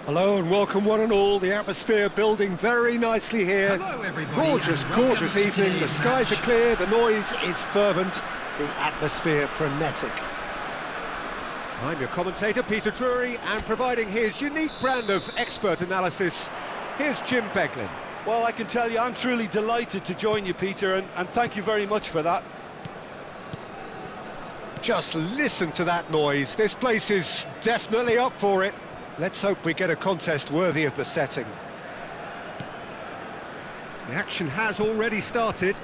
Hello and welcome one and all. The atmosphere building very nicely here. Hello everybody. Gorgeous, gorgeous evening. The skies are clear, the noise is fervent, the atmosphere frenetic. I'm your commentator, Peter Drury, and providing his unique brand of expert analysis, here's Jim Beglin. Well, I can tell you I'm truly delighted to join you, Peter, and thank you very much for that. Just listen to that noise. This place is definitely up for it. Let's hope we get a contest worthy of the setting. The action has already started.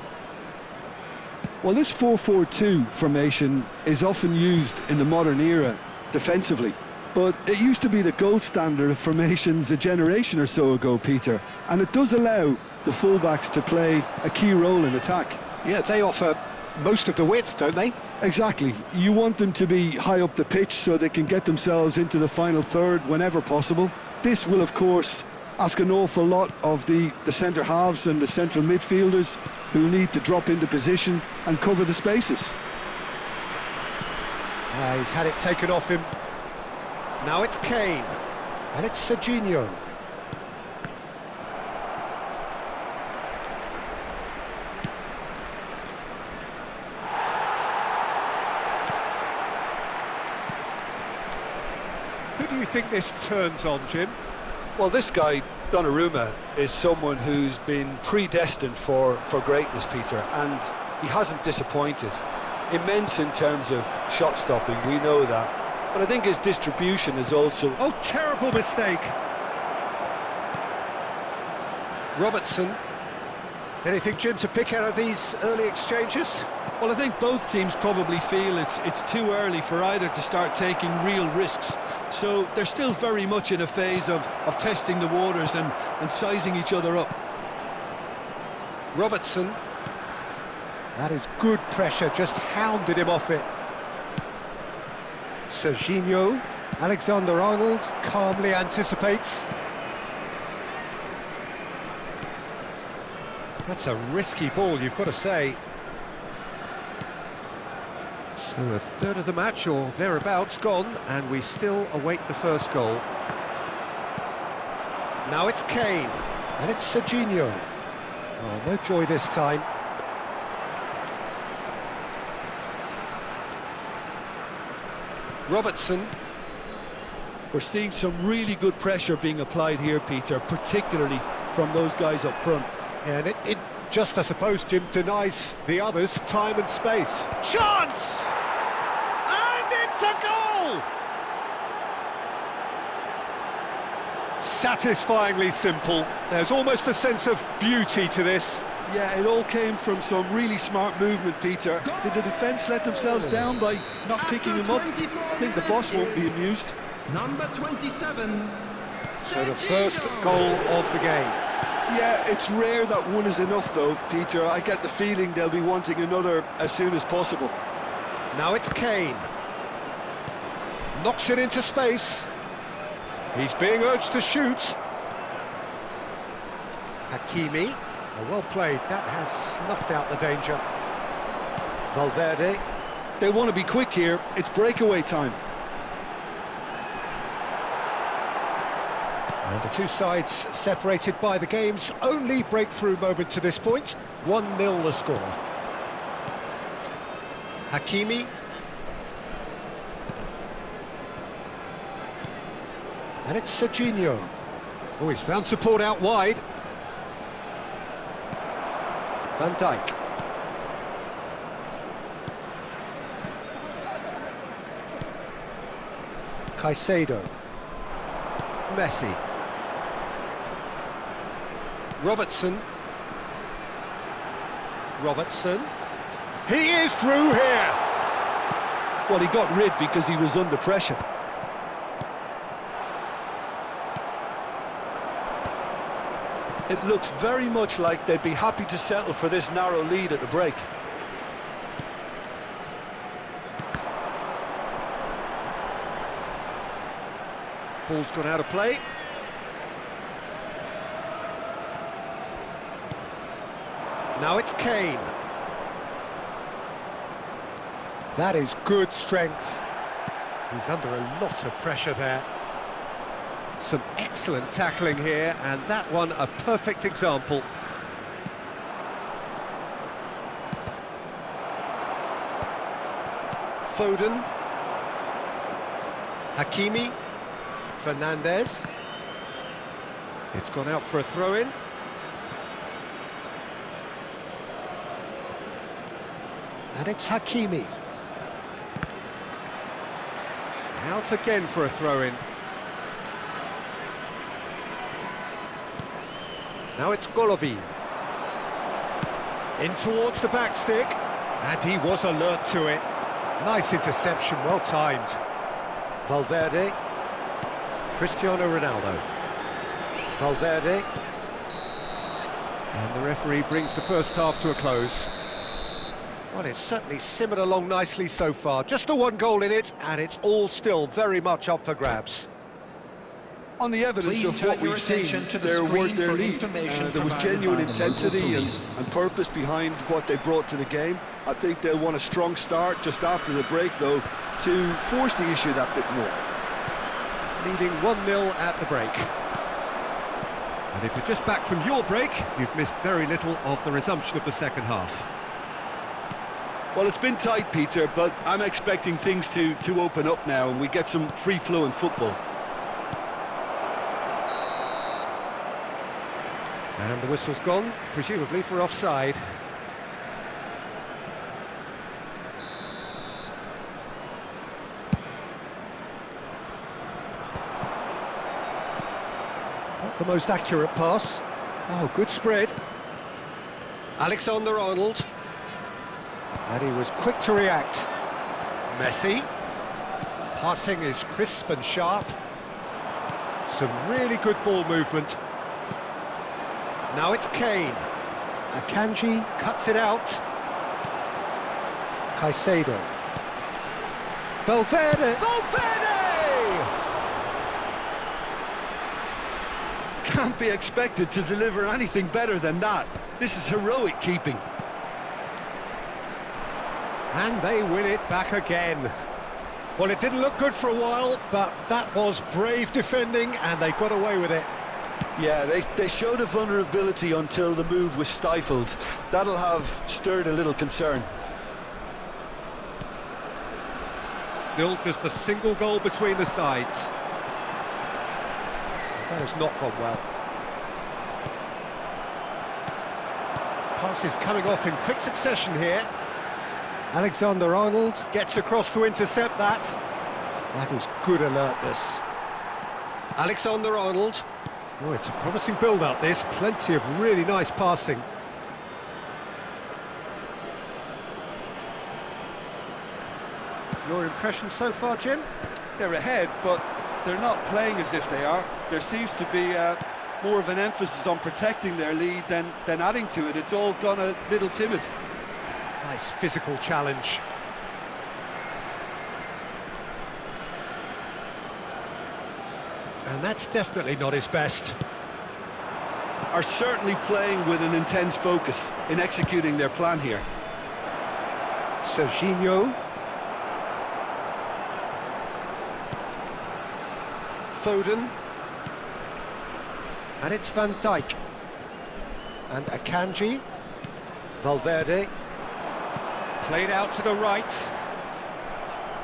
Well, this 4-4-2 formation is often used in the modern era defensively, but it used to be the gold standard of formations a generation or so ago, Peter, and it does allow the fullbacks to play a key role in attack. Yeah, they offer most of the width, don't they? Exactly. You want them to be high up the pitch so they can get themselves into the final third whenever possible. This will, of course, ask an awful lot of the centre halves and the central midfielders who need to drop into position and cover the spaces. He's had it taken off him. Now it's Kane, and it's Serginho. Who do you think this turns on, Jim? Well, this guy, Donnarumma, is someone who's been predestined for greatness, Peter, and he hasn't disappointed. Immense in terms of shot stopping, we know that, but I think his distribution is also... Oh, terrible mistake! Robertson. Anything, Jim, to pick out of these early exchanges? Well, I think both teams probably feel it's too early for either to start taking real risks, so they're still very much in a phase of testing the waters and sizing each other up. Robertson. That is good pressure, just hounded him off it. Serginho. Alexander-Arnold calmly anticipates. That's a risky ball, you've got to say. So a third of the match, or thereabouts, gone, and we still await the first goal. Now it's Kane, and it's Serginho. Oh, no joy this time. Robertson. We're seeing some really good pressure being applied here, Peter, particularly from those guys up front. And it just, I suppose, Jim, denies the others time and space. Chance! And it's a goal! Satisfyingly simple. There's almost a sense of beauty to this. Yeah, it all came from some really smart movement, Peter. Did the defence let themselves down by not picking him up? I think the boss won't be amused. Number 27. So the first goal of the game. Yeah, it's rare that one is enough, though, Peter. I get the feeling they'll be wanting another as soon as possible. Now it's Kane. Knocks it into space. He's being urged to shoot. Hakimi. Oh, well played. That has snuffed out the danger. Valverde. They want to be quick here. It's breakaway time. And the two sides separated by the game's only breakthrough moment to this point. 1-0 the score. Hakimi. And it's Serginho. Oh, he's found support out wide. Van Dijk. Caicedo. Messi. Robertson. Robertson. He is through here! Well, he got rid because he was under pressure. It looks very much like they'd be happy to settle for this narrow lead at the break. Ball's gone out of play. Now it's Kane. That is good strength. He's under a lot of pressure there. Some excellent tackling here, and that one a perfect example. Foden. Hakimi. Fernandez. It's gone out for a throw-in. And it's Hakimi. Out again for a throw-in. Now it's Golovin. In towards the back stick. And he was alert to it. Nice interception, well timed. Valverde. Cristiano Ronaldo. Valverde. And the referee brings the first half to a close. Well, it's certainly simmered along nicely so far. Just the one goal in it, and it's all still very much up for grabs. On the evidence of what we've seen, they're worth their lead. There was genuine intensity and purpose behind what they brought to the game. I think they'll want a strong start just after the break, though, to force the issue that bit more. Leading 1-0 at the break. And if you're just back from your break, you've missed very little of the resumption of the second half. Well, it's been tight, Peter, but I'm expecting things to open up now and we get some free-flowing football. And the whistle's gone, presumably for offside. Not the most accurate pass. Oh, good spread. Alexander-Arnold. And he was quick to react. Messi. Passing is crisp and sharp. Some really good ball movement. Now it's Kane. Akanji cuts it out. Caicedo. Valverde! Valverde! Can't be expected to deliver anything better than that. This is heroic keeping. And they win it back again. Well, it didn't look good for a while, but that was brave defending, and they got away with it. Yeah, they showed a vulnerability until the move was stifled. That'll have stirred a little concern. Still just a single goal between the sides. That has not gone well. Passes coming off in quick succession here. Alexander-Arnold gets across to intercept that. That is good alertness. Alexander-Arnold. Oh, it's a promising build-up, this. Plenty of really nice passing. Your impression so far, Jim? They're ahead, but they're not playing as if they are. There seems to be more of an emphasis on protecting their lead than adding to it. It's all gone a little timid. Nice physical challenge. And that's definitely not his best. Are certainly playing with an intense focus in executing their plan here. Serginho. Foden. And it's Van Dijk. And Akanji. Valverde. Played out to the right.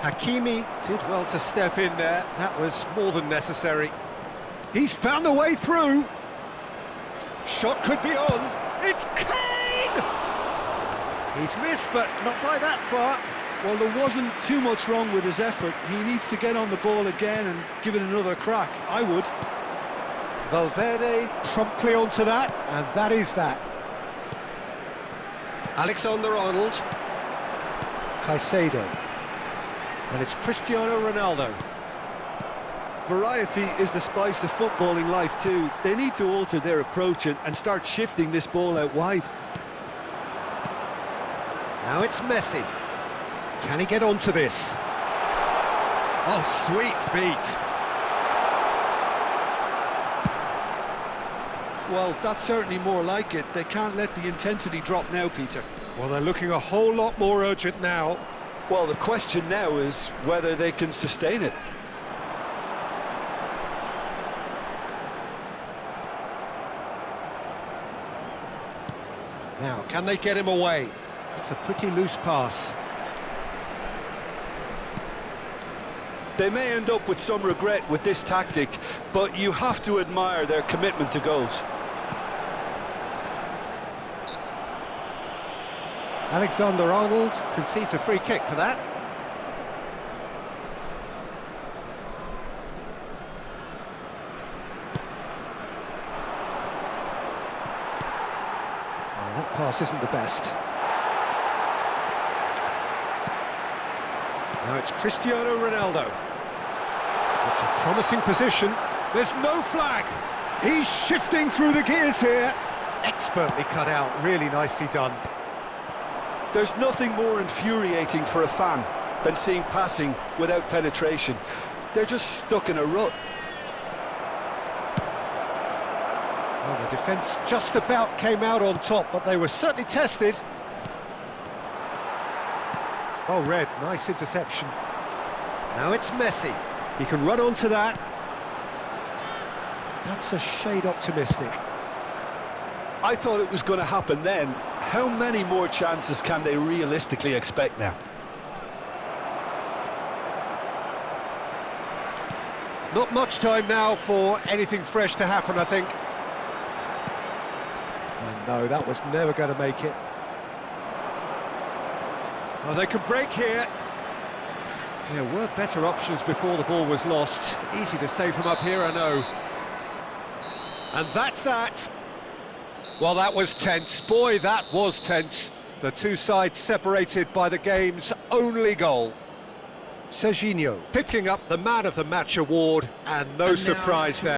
Hakimi did well to step in there. That was more than necessary. He's found a way through. Shot could be on. It's Kane! He's missed, but not by that far. Well, there wasn't too much wrong with his effort. He needs to get on the ball again and give it another crack. I would. Valverde promptly onto that, and that is that. Alexander-Arnold. Caicedo. And it's Cristiano Ronaldo. Variety is the spice of footballing life too. They need to alter their approach and start shifting this ball out wide. Now it's Messi. Can he get onto this? Oh, sweet feet. Well, that's certainly more like it. They can't let the intensity drop now, Peter. Well, they're looking a whole lot more urgent now. Well, the question now is whether they can sustain it. Now, can they get him away? It's a pretty loose pass. They may end up with some regret with this tactic, but you have to admire their commitment to goals. Alexander-Arnold concedes a free kick for that. Oh, that pass isn't the best. Now it's Cristiano Ronaldo. It's a promising position. There's no flag. He's shifting through the gears here. Expertly cut out, really nicely done. There's nothing more infuriating for a fan than seeing passing without penetration. They're just stuck in a rut. Well, the defence just about came out on top, but they were certainly tested. Well read, nice interception. Now it's Messi. He can run onto that. That's a shade optimistic. I thought it was going to happen then. How many more chances can they realistically expect now? Not much time now for anything fresh to happen, I think. And no, that was never going to make it. Oh, they could break here. There were better options before the ball was lost. Easy to say from up here, I know. And that's that. Well, that was tense. Boy, that was tense. The two sides separated by the game's only goal. Serginho picking up the Man of the Match award, and no surprise there.